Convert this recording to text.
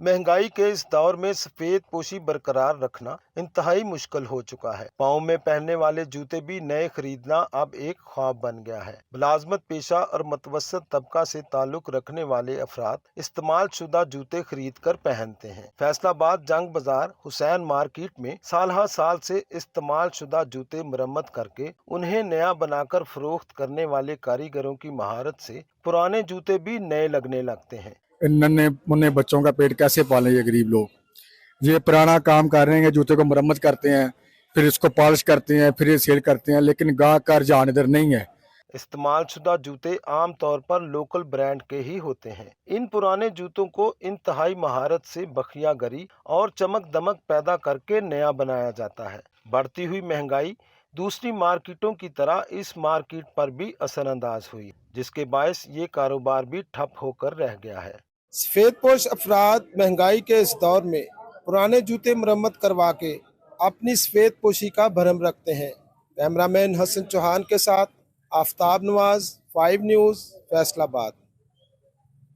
महंगाई के इस दौर में सफेद पोशी बरकरार रखना इंतहाई मुश्किल हो चुका है। पाँव में पहनने वाले जूते भी नए खरीदना अब एक ख्वाब बन गया है। मुलाजमत पेशा और मतवसत तबका से ताल्लुक रखने वाले अफराद इस्तेमाल शुदा जूते खरीद कर पहनते हैं। फैसलाबाद जंग बाजार हुसैन मार्केट में साल हर साल से इस्तेमाल शुदा जूते मरम्मत करके उन्हें नया बनाकर फरोख्त करने वाले कारीगरों की महारत से पुराने जूते भी नए लगने लगते हैं। नन्हे मुन्ने बच्चों का पेट कैसे पालें ये गरीब लोग। ये पुराना काम कर रहे हैं, जूते को मरम्मत करते हैं, फिर इसको पॉलिश करते हैं, फिर ये सेल करते हैं, लेकिन गाहक का रुझान इधर नहीं है। इस्तेमाल शुदा जूते आम तौर पर लोकल ब्रांड के ही होते हैं। इन पुराने जूतों को इंतहाई महारत से बखियागरी और चमक दमक पैदा करके नया बनाया जाता है। बढ़ती हुई महंगाई दूसरी मार्केटों की तरह इस मार्केट पर भी असरअंदाज हुई, जिसके बायस ये कारोबार भी ठप होकर रह गया है। सफेद पोश अफराद महंगाई के इस दौर में पुराने जूते मरम्मत करवा के अपनी सफेद पोशी का भरम रखते हैं। कैमरामैन हसन चौहान के साथ आफताब नवाज, 5 न्यूज़, फैसलाबाद।